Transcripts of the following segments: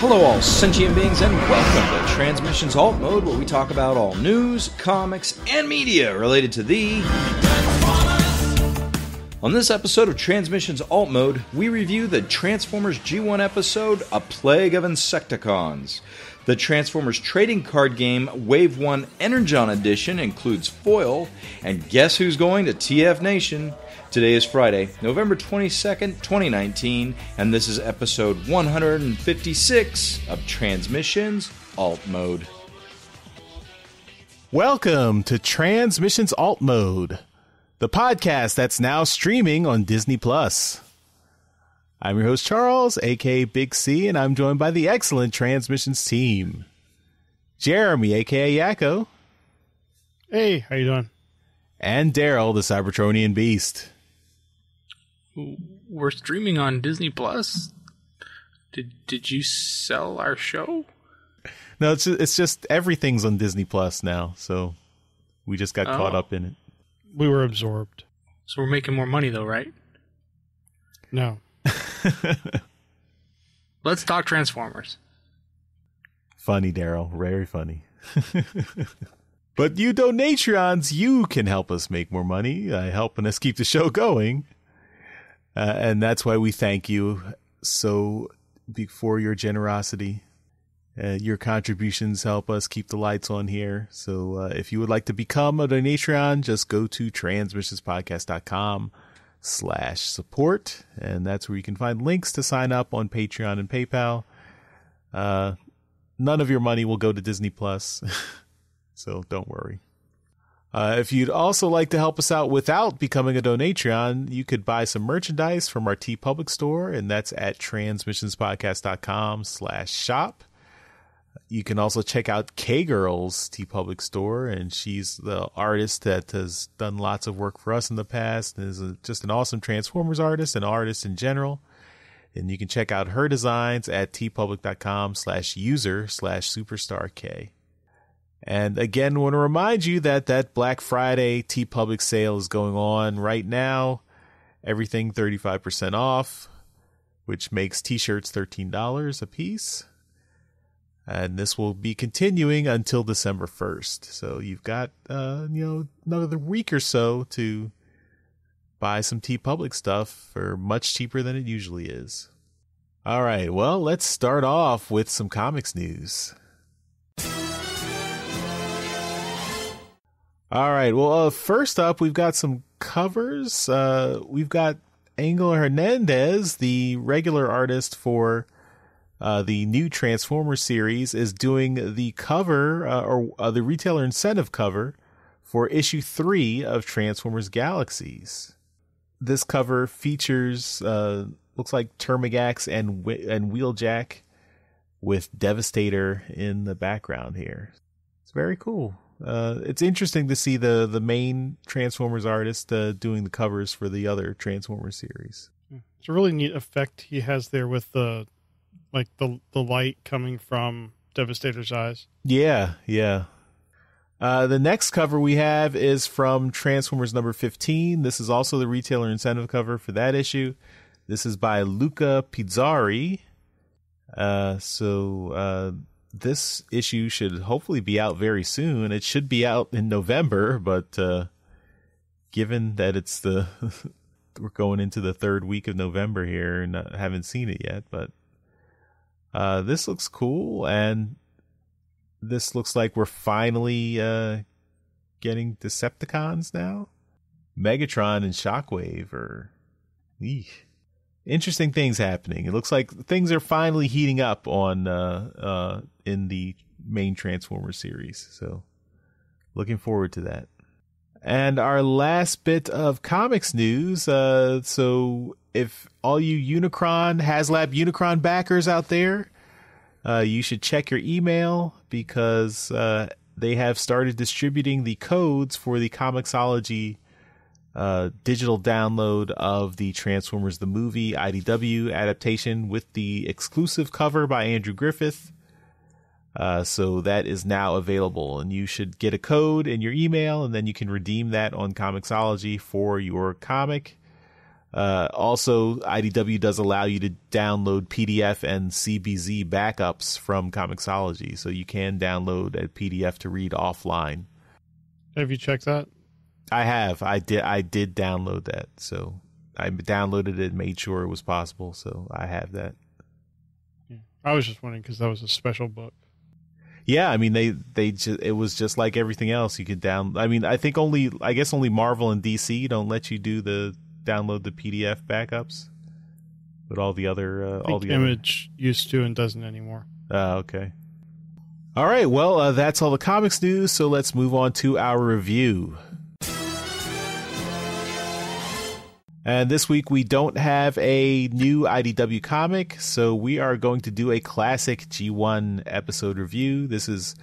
Hello all sentient beings and welcome to Transmissions Alt Mode, where we talk about all news, comics, and media related to the... On this episode of Transmissions Alt Mode, we review the Transformers G1 episode, A Plague of Insecticons. The Transformers trading card game Wave 1 Energon Edition includes foil, and guess who's going to TFNation? Today is Friday, November 22nd, 2019, and this is episode 156 of Transmissions Alt Mode. Welcome to Transmissions Alt Mode, the podcast that's now streaming on Disney+. I'm your host, Charles, a.k.a. Big C, and I'm joined by the excellent Transmissions team. Jeremy, a.k.a. Yakko. Hey, how you doing? And Daryl, the Cybertronian Beast. We're streaming on Disney Plus. Did you sell our show? No, it's just everything's on Disney Plus now, so we just got caught up in it. We were absorbed. So we're making more money though, right? No. Let's talk Transformers. Funny, Daryl. Very funny. But you donatrons, you can help us make more money, helping us keep the show going. And that's why we thank you so for your generosity. Your contributions help us keep the lights on here. So if you would like to become a donatron, just go to transmissionspodcast.com/support. And that's where you can find links to sign up on Patreon and PayPal. None of your money will go to Disney Plus, so don't worry. If you'd also like to help us out without becoming a donatron, you could buy some merchandise from our TeePublic store, and that's at transmissionspodcast.com/shop. You can also check out K-Girl's TeePublic store, and she's the artist that has done lots of work for us in the past and is just an awesome Transformers artist and artist in general. And you can check out her designs at teepublic.com/user/superstark. And again, want to remind you that Black Friday TeePublic sale is going on right now. Everything 35% off, which makes t-shirts $13 a piece. And this will be continuing until December 1st. So you've got, another week or so to buy some TeePublic stuff for much cheaper than it usually is. All right, well, let's start off with some comics news. All right. Well, first up, we've got some covers. We've got Angel Hernandez, the regular artist for the new Transformers series, is doing the cover or the retailer incentive cover for issue 3 of Transformers Galaxies. This cover features looks like Termagax and Wheeljack with Devastator in the background here. It's very cool. It's interesting to see the main Transformers artist doing the covers for the other Transformers series. It's a really neat effect he has there with the light coming from Devastator's eyes. Yeah. The next cover we have is from Transformers number 15. This is also the retailer incentive cover for that issue. This is by Luca Pizzari. This issue should hopefully be out very soon. It should be out in November, but given that it's we're going into the third week of November here, and I haven't seen it yet, but this looks cool, and this looks like we're finally getting Decepticons now. Megatron and Shockwave are interesting things happening. It looks like things are finally heating up on in the main Transformers series. So looking forward to that. And our last bit of comics news. So if all you HasLab Unicron backers out there, you should check your email because they have started distributing the codes for the Comixology digital download of the Transformers the Movie IDW adaptation with the exclusive cover by Andrew Griffith. So that is now available, and you should get a code in your email, and then you can redeem that on Comixology for your comic. Also, IDW does allow you to download PDF and CBZ backups from Comixology, so you can download a PDF to read offline. Have you checked that? I have. I did download that, so I downloaded it and made sure it was possible, so I have that. Yeah. I was just wondering because that was a special book. Yeah, I mean it was just like everything else. You could I guess only Marvel and DC don't let you download the PDF backups, but all the other Image used to and doesn't anymore. Okay. All right, well, that's all the comics news, so let's move on to our review. And this week we don't have a new IDW comic, so we are going to do a classic G1 episode review. This is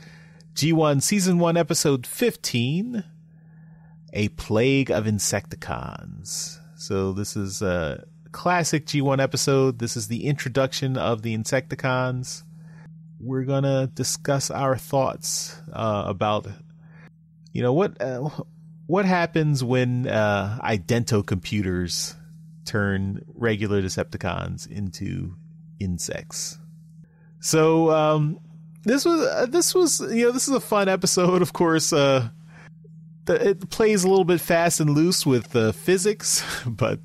G1 Season 1, Episode 15, A Plague of Insecticons. So this is a classic G1 episode. This is the introduction of the Insecticons. We're going to discuss our thoughts about, what happens when idento-computers turn regular Decepticons into insects. So this is a fun episode. Of course, it plays a little bit fast and loose with physics, but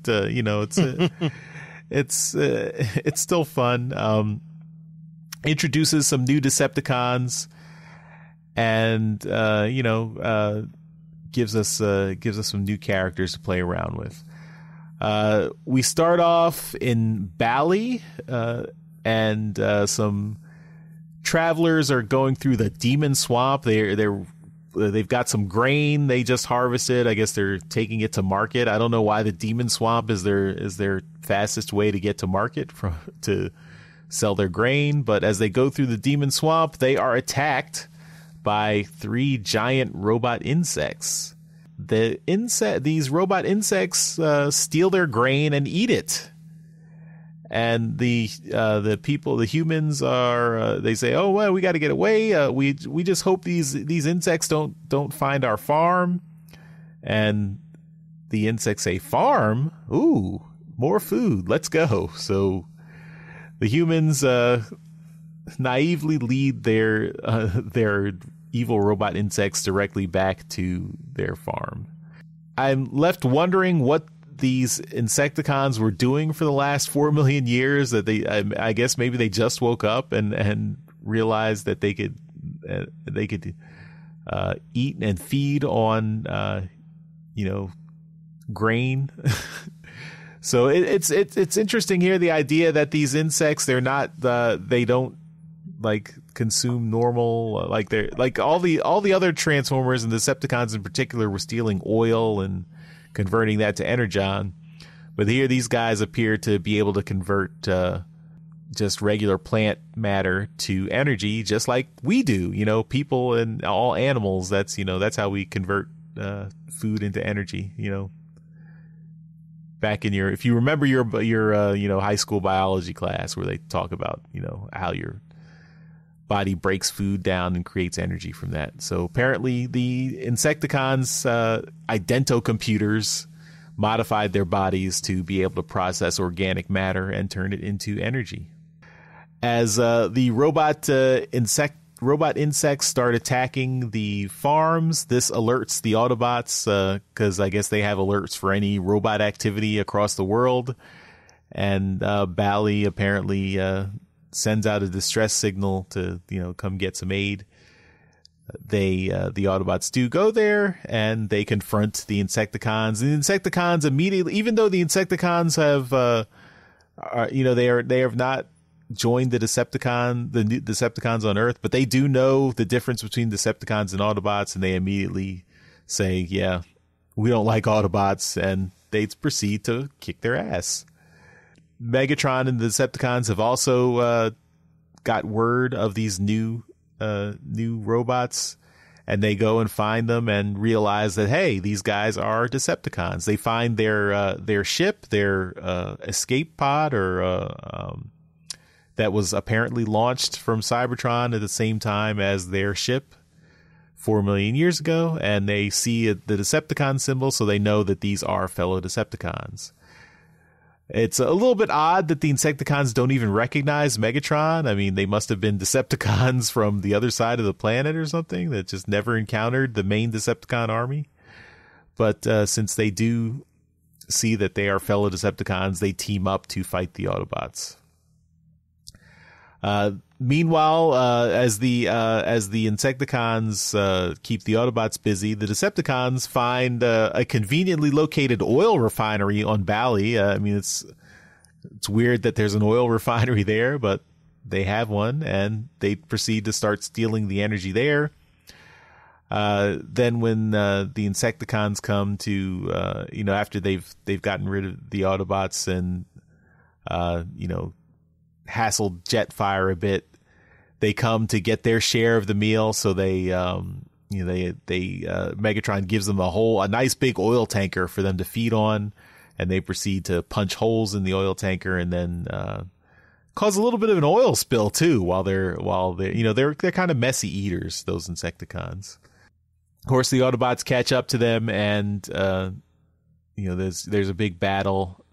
it's still fun. Introduces some new Decepticons, and gives us some new characters to play around with. We start off in Bali, and some travelers are going through the Demon Swamp. They've got some grain they just harvested. I guess they're taking it to market. I don't know why the Demon Swamp is their fastest way to get to market to sell their grain. But as they go through the Demon Swamp, they are attacked by 3 giant robot insects. These robot insects steal their grain and eat it. And the humans are they say, "Oh well, we got to get away. We just hope these insects don't find our farm." And the insects say, "Farm? Ooh, more food. Let's go." So the humans naively lead their evil robot insects directly back to their farm. I'm left wondering what these Insecticons were doing for the last 4 million years. That I guess maybe they just woke up and realized that they could eat and feed on grain. So it's interesting here, the idea that these insects, they don't like consume normal, like they're like all the other Transformers and Decepticons in particular were stealing oil and converting that to Energon. But here these guys appear to be able to convert just regular plant matter to energy, just like we do. People and all animals, that's how we convert food into energy. Back in if you remember your high school biology class where they talk about how your body breaks food down and creates energy from that. So apparently the Insecticons idento-computers modified their bodies to be able to process organic matter and turn it into energy. As the robot insects start attacking the farms, this alerts the Autobots, because I guess they have alerts for any robot activity across the world. And Bali apparently sends out a distress signal to come get some aid. The Autobots do go there, and they confront the Insecticons. The Insecticons immediately, even though the Insecticons they have not joined the new Decepticons on Earth, but they do know the difference between Decepticons and Autobots, and they immediately say, "Yeah, we don't like Autobots," and they proceed to kick their ass. Megatron and the Decepticons have also got word of these new robots, and they go and find them and realize that, hey, these guys are Decepticons. They find their ship, their escape pod, or that was apparently launched from Cybertron at the same time as their ship 4 million years ago, and they see the Decepticon symbol, so they know that these are fellow Decepticons. It's a little bit odd that the Insecticons don't even recognize Megatron. I mean, they must have been Decepticons from the other side of the planet or something that just never encountered the main Decepticon army. But since they do see that they are fellow Decepticons, they team up to fight the Autobots. Meanwhile, as the Insecticons keep the Autobots busy, the Decepticons find a conveniently located oil refinery on Bali. I mean, it's weird that there's an oil refinery there, but they have one, and they proceed to start stealing the energy there. Then when the Insecticons come to, after they've gotten rid of the Autobots and hassled Jetfire a bit, they come to get their share of the meal. So Megatron gives them a nice big oil tanker for them to feed on, and they proceed to punch holes in the oil tanker and then cause a little bit of an oil spill too. While they're kind of messy eaters, those Insecticons. Of course, the Autobots catch up to them, and there's a big battle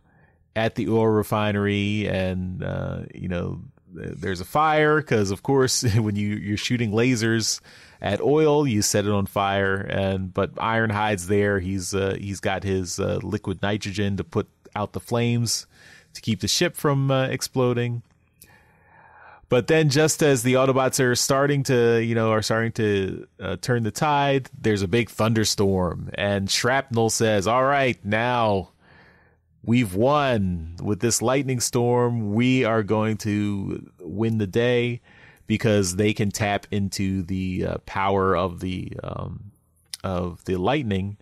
at the oil refinery, and there's a fire because, of course, when you're shooting lasers at oil, you set it on fire. But Ironhide's there. He's got his liquid nitrogen to put out the flames to keep the ship from exploding. But then, just as the Autobots are starting to turn the tide, there's a big thunderstorm, and Shrapnel says, "All right, now we've won. With this lightning storm, we are going to win the day because they can tap into the power of the lightning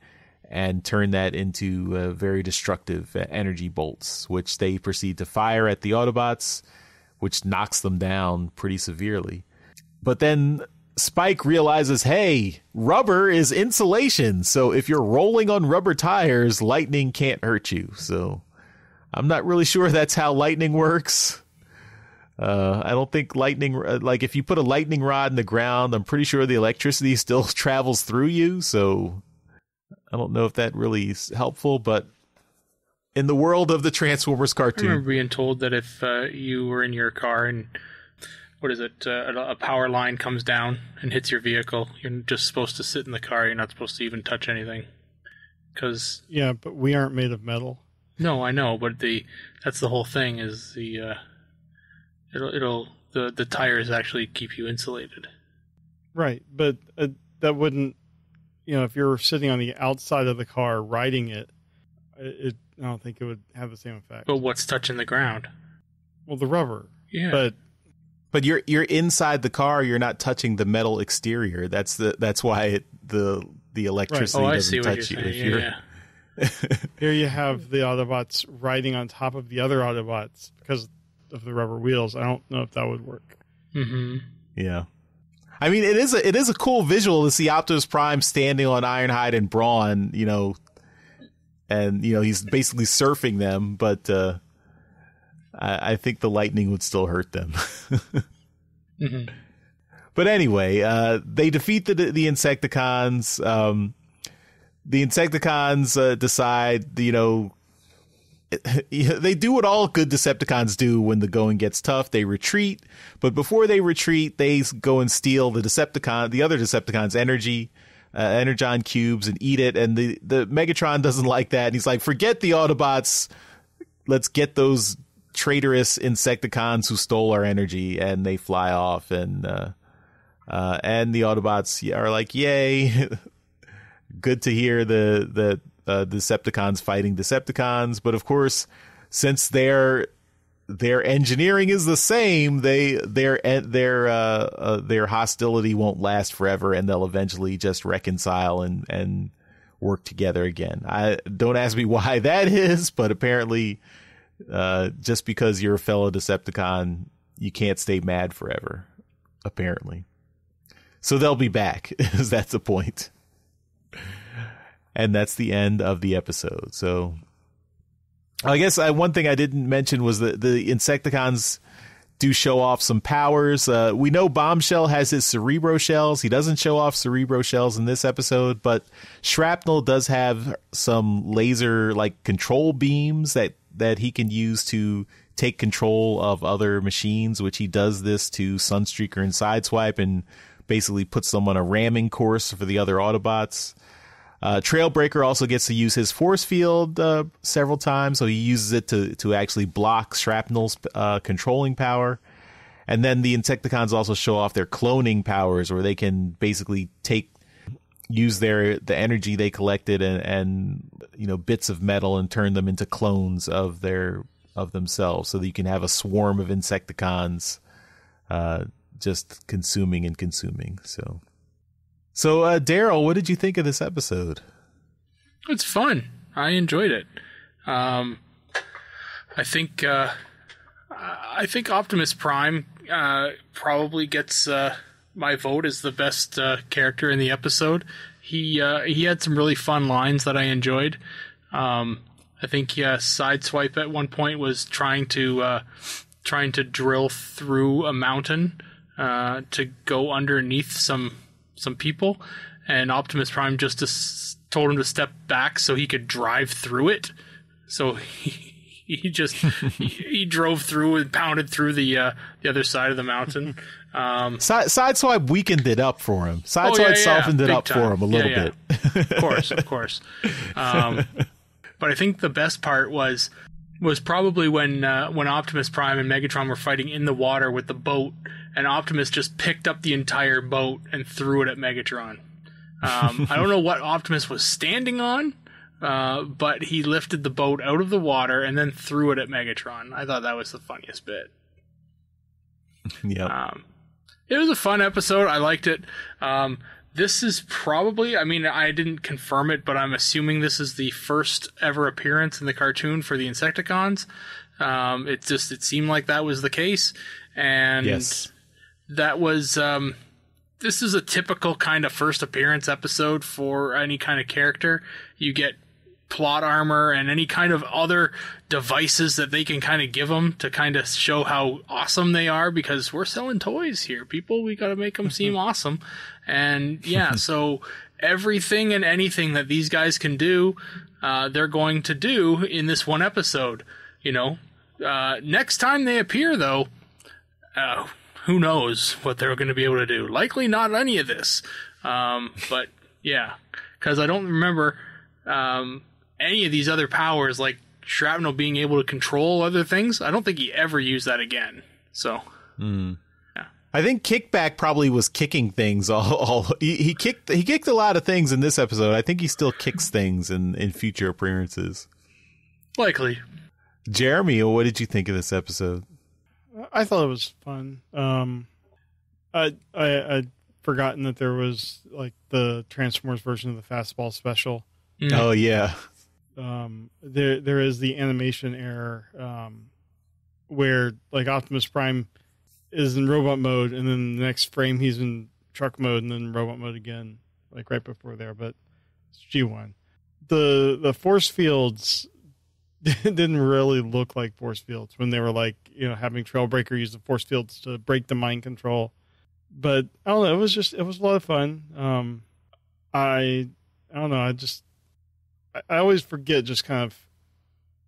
and turn that into very destructive energy bolts, which they proceed to fire at the Autobots, which knocks them down pretty severely. But then Spike realizes, hey, rubber is insulation, so if you're rolling on rubber tires, lightning can't hurt you. So I'm not really sure that's how lightning works. I don't think lightning, like if you put a lightning rod in the ground, I'm pretty sure the electricity still travels through you. So I don't know if that really is helpful, but in the world of the Transformers cartoon, I remember being told that if you were in your car and a power line comes down and hits your vehicle, you're just supposed to sit in the car. You're not supposed to even touch anything. Yeah, but we aren't made of metal. No, I know, but that's the whole thing. Is the tires actually keep you insulated. Right, but that wouldn't, if you're sitting on the outside of the car riding it, I don't think it would have the same effect. But what's touching the ground? Well, the rubber. Yeah. But you're inside the car. You're not touching the metal exterior. That's why the electricity doesn't touch you. Yeah. Here you have the Autobots riding on top of the other Autobots because of the rubber wheels. I don't know if that would work. Mm-hmm. Yeah. I mean, it is a cool visual to see Optimus Prime standing on Ironhide and Brawn, and he's basically surfing them, but I think the lightning would still hurt them. Mm-hmm. But anyway, they defeat the Insecticons. The Insecticons decide, they do what all good Decepticons do when the going gets tough. They retreat, but before they retreat, they go and steal the other Decepticons' energy, Energon cubes, and eat it. And the Megatron doesn't like that, and he's like, "Forget the Autobots. Let's get those traitorous Insecticons who stole our energy." And they fly off, and the Autobots are like, "Yay!" Good to hear the Decepticons fighting Decepticons, but of course, since their engineering is the same, their hostility won't last forever, and they'll eventually just reconcile and work together again. Don't ask me why that is, but apparently, just because you're a fellow Decepticon, you can't stay mad forever. Apparently, so they'll be back. That's the point. And that's the end of the episode. So I guess one thing I didn't mention was that the Insecticons do show off some powers. We know Bombshell has his Cerebro Shells. He doesn't show off Cerebro Shells in this episode, but Shrapnel does have some laser control beams that that he can use to take control of other machines, which he does this to Sunstreaker and Sideswipe and basically puts them on a ramming course for the other Autobots. Trailbreaker also gets to use his force field several times, so he uses it to actually block Shrapnel's controlling power. And then the Insecticons also show off their cloning powers, where they can basically use the energy they collected and bits of metal and turn them into clones of themselves, so that you can have a swarm of Insecticons just consuming and consuming. So Daryl, what did you think of this episode? It's fun. I enjoyed it. I think Optimus Prime probably gets my vote as the best character in the episode. He had some really fun lines that I enjoyed. I think Sideswipe at one point was trying to drill through a mountain to go underneath some people, and Optimus Prime just told him to step back so he could drive through it. So he drove through and pounded through the other side of the mountain. Sideswipe weakened it up for him. Sideswipe softened it up for him a little bit. Of course. But I think the best part was probably when Optimus Prime and Megatron were fighting in the water with the boat, and Optimus just picked up the entire boat and threw it at Megatron. I don't know what Optimus was standing on, but he lifted the boat out of the water and then threw it at Megatron. I thought that was the funniest bit. Yeah. It was a fun episode. I liked it. This is probably, I didn't confirm it, but I'm assuming this is the first ever appearance in the cartoon for the Insecticons. It seemed like that was the case. And yes. That was, this is a typical kind of first appearance episode for any kind of character. You get plot armor and any kind of other devices that they can kind of give them to kind of show how awesome they are, because we're selling toys here, people. We got to make them seem awesome. And yeah, so everything and anything that these guys can do, they're going to do in this one episode. Next time they appear, though, who knows what they're going to be able to do. Likely not any of this. But yeah, because I don't remember any of these other powers, like Shrapnel being able to control other things. I don't think he ever used that again. So, yeah. I think Kickback probably was kicking things. He kicked a lot of things in this episode. I think he still kicks things in future appearances. Likely. Jeremy, what did you think of this episode? I thought it was fun. I'd forgotten that there was like the Transformers version of the Fastball special. Mm. Oh yeah. There is the animation error where like Optimus Prime is in robot mode, and then the next frame he's in truck mode, and then robot mode again, like right before there. But it's G1. The force fields didn't really look like force fields when they were like having Trailbreaker use the force fields to break the mind control. But I don't know. It was a lot of fun. I don't know. I always forget just kind of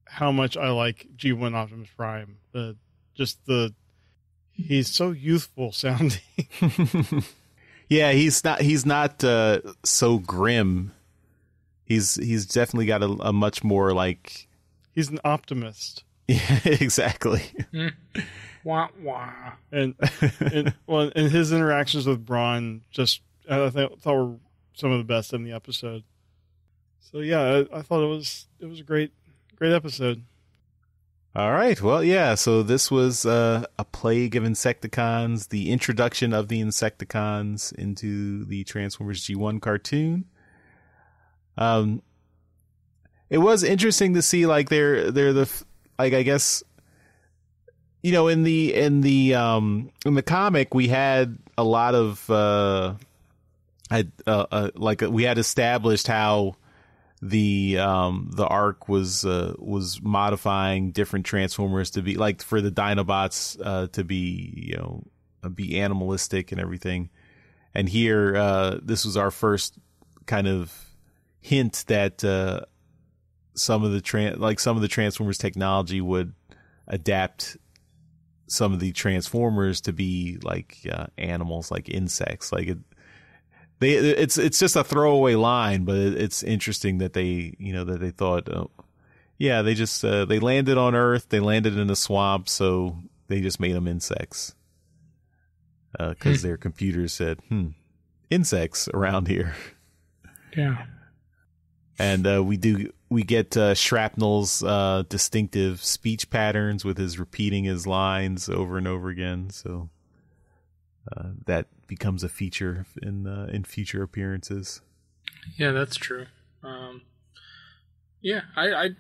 how much I like G1 Optimus Prime. He's so youthful sounding. Yeah, he's not so grim. He's definitely got a much more like, he's an optimist. Yeah, exactly. Wah wah. And his interactions with Brawn I thought were some of the best in the episode. So yeah, I thought it was a great episode. All right. Well, yeah. So this was A Plague of Insecticons, the introduction of the Insecticons into the Transformers G1 cartoon. It was interesting to see like they're like, I guess, in the comic we had a lot of we had established how the Ark was modifying different Transformers to be like, for the Dinobots to be be animalistic and everything. And here this was our first kind of hint that some of the Transformers technology would adapt some of the Transformers to be like animals, like insects. Like it's just a throwaway line, but it's interesting that they thought, they landed on Earth, they landed in a swamp, so they just made them insects because their computers said, insects around here. Yeah. And we get Shrapnel's distinctive speech patterns with his repeating his lines over and over again. So that becomes a feature in future appearances. Yeah, that's true. Yeah, I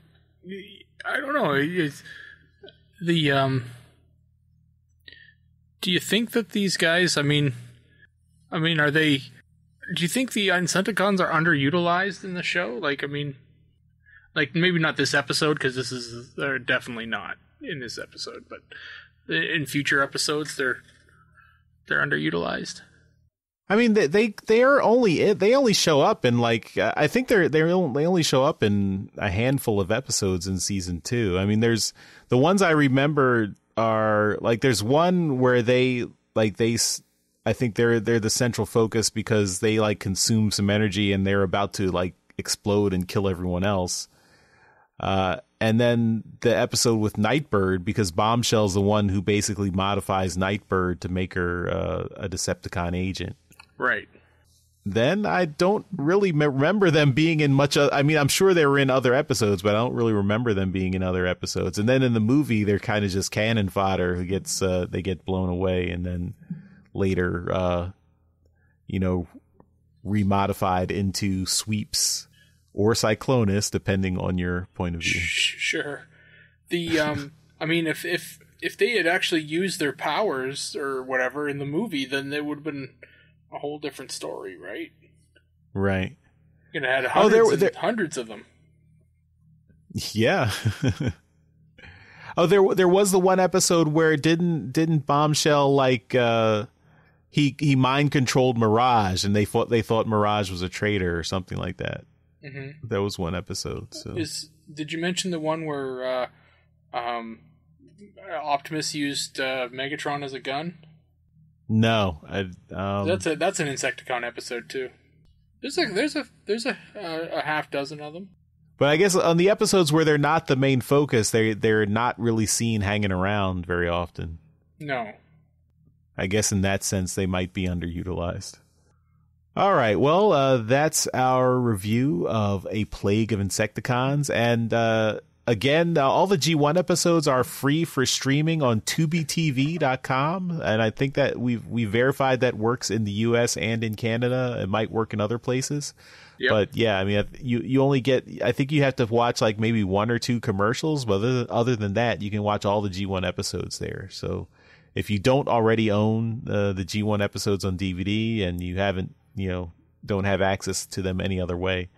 don't know. Do you think that these guys? I mean, are they? Do you think the Insecticons are underutilized in the show? Like maybe not this episode, because they're definitely not in this episode, but in future episodes they're underutilized. I mean, they only show up in I think they only show up in a handful of episodes in season 2. I mean, there's the ones I remember are there's one where I think they're the central focus because they consume some energy and they're about to explode and kill everyone else. And then the episode with Nightbird, because Bombshell's the one who basically modifies Nightbird to make her a Decepticon agent. Right. Then I don't really remember them being in much. I'm sure they were in other episodes, but I don't really remember them being in other episodes. And then in the movie, they're kind of just cannon fodder who they get blown away, and then later, remodified into Sweeps or Cyclonus, depending on your point of view. Sure. The if they had actually used their powers or whatever in the movie, then it would have been a whole different story, right? Right. You're gonna have hundreds, hundreds of them. Yeah. There was the one episode where didn't Bombshell he mind controlled Mirage, and they thought Mirage was a traitor or something like that. Mm-hmm. That was one episode. So did you mention the one where Optimus used Megatron as a gun? No, that's an Insecticon episode too. There's a half dozen of them. But I guess on the episodes where they're not the main focus, they're not really seen hanging around very often. No. I guess in that sense they might be underutilized. All right, well, that's our review of A Plague of Insecticons, and again, all the G1 episodes are free for streaming on TubiTV.com, and I think that we verified that works in the U.S. and in Canada. It might work in other places. Yep. But yeah, I mean, you only get, I think you have to watch maybe one or two commercials, but other than that, you can watch all the G1 episodes there. So if you don't already own the G1 episodes on DVD and you haven't, don't have access to them any other way,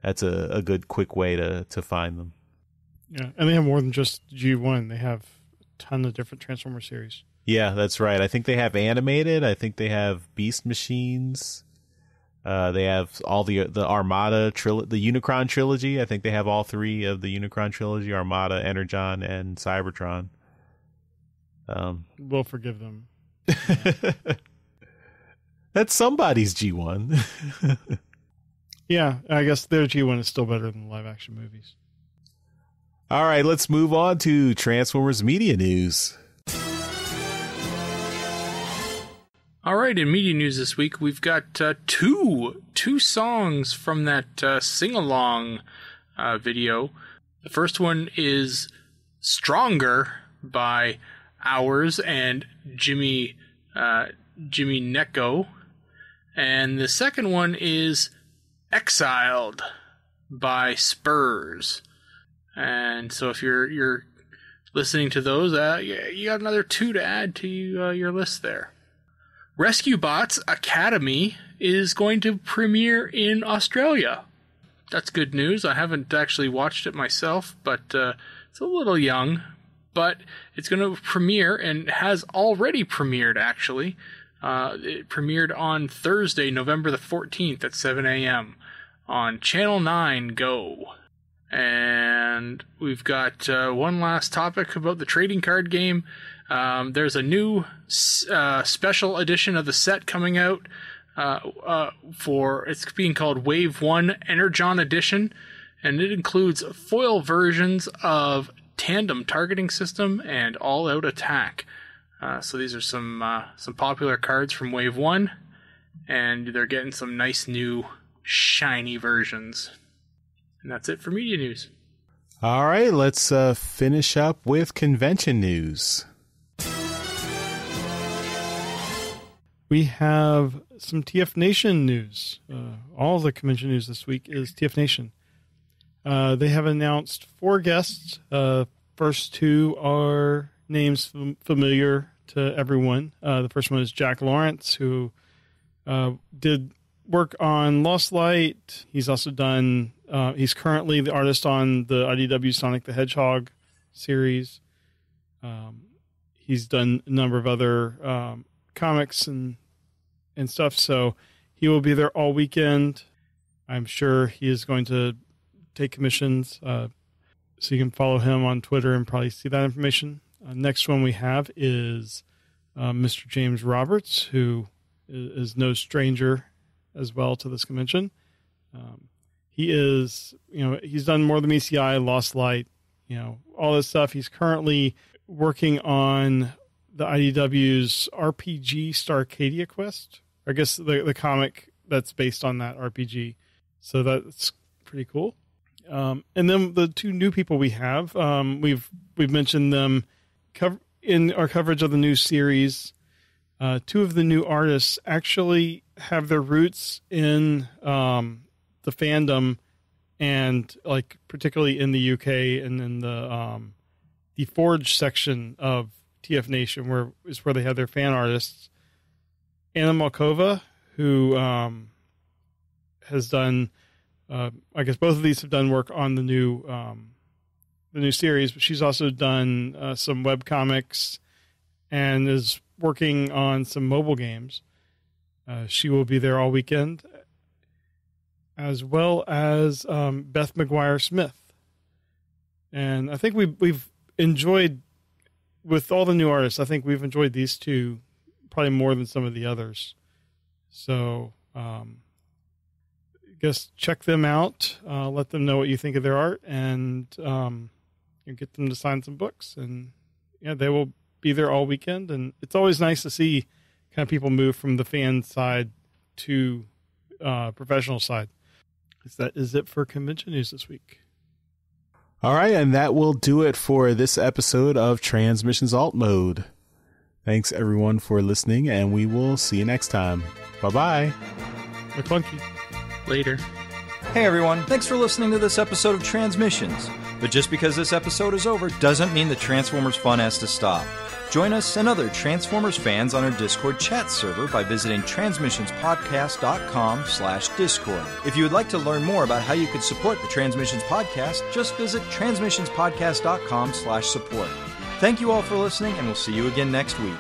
that's a good quick way to find them. Yeah, and they have more than just G1. They have a ton of different Transformer series. Yeah, that's right. I think they have animated. I think they have Beast Machines. They have all the Armada, the Unicron trilogy. I think they have all three of the Unicron trilogy: Armada, Energon, and Cybertron. We'll forgive them. That's somebody's G1. Yeah, I guess their G1 is still better than the live-action movies. All right, let's move on to Transformers media news. All right, in media news this week, we've got two songs from that sing-along video. The first one is Stronger by Ours and Jimmy Necco. And the second one is Exiled by Spurs. And so if you're listening to those, you got another two to add to your list there. Rescue Bots Academy is going to premiere in Australia. That's good news. I haven't actually watched it myself, but it's a little young. But it's going to premiere, and has already premiered, actually. It premiered on Thursday, November the 14th at 7 a.m. on Channel 9 Go. And we've got one last topic about the trading card game. There's a new special edition of the set coming out it's being called Wave 1 Energon Edition, and it includes foil versions of Tandem Targeting System and All Out Attack. So these are some popular cards from Wave 1, and they're getting some nice new shiny versions. And that's it for media news. All right, let's finish up with convention news. We have some TFNation news. All the convention news this week is TFNation. They have announced 4 guests. First 2 are names familiar to everyone. The first one is Jack Lawrence, who did work on Lost Light. He's also done... he's currently the artist on the IDW Sonic the Hedgehog series. He's done a number of other comics and stuff, so he will be there all weekend. I'm sure he is going to take commissions, so you can follow him on Twitter and probably see that information. Next one we have is Mr. James Roberts, who is no stranger as well to this convention. He is, he's done more than ECI, Lost Light, all this stuff. He's currently working on the IDW's RPG Starcadia Quest. I guess the comic that's based on that RPG. So that's pretty cool. And then the 2 new people we have, we've mentioned them in our coverage of the new series. 2 of the new artists actually have their roots in the fandom, and like particularly in the UK and in the Forge section of TFNation, where they have their fan artists. Anna Malkova, who has done, I guess both of these have done work on the new series, but she's also done some web comics and is working on some mobile games. She will be there all weekend, as well as Beth McGuire Smith. And I think we've enjoyed, with all the new artists, I think we've enjoyed these 2 probably more than some of the others. So I guess check them out, let them know what you think of their art, and get them to sign some books. And they will be there all weekend. And it's always nice to see kind of people move from the fan side to professional side. That is it for convention news this week. All right, and that will do it for this episode of Transmissions Alt Mode. Thanks, everyone, for listening, and we will see you next time. Bye-bye. McClunky. Later. Hey, everyone. Thanks for listening to this episode of Transmissions. But just because this episode is over doesn't mean the Transformers fun has to stop. Join us and other Transformers fans on our Discord chat server by visiting transmissionspodcast.com/Discord. If you would like to learn more about how you could support the Transmissions Podcast, just visit transmissionspodcast.com/support. Thank you all for listening, and we'll see you again next week.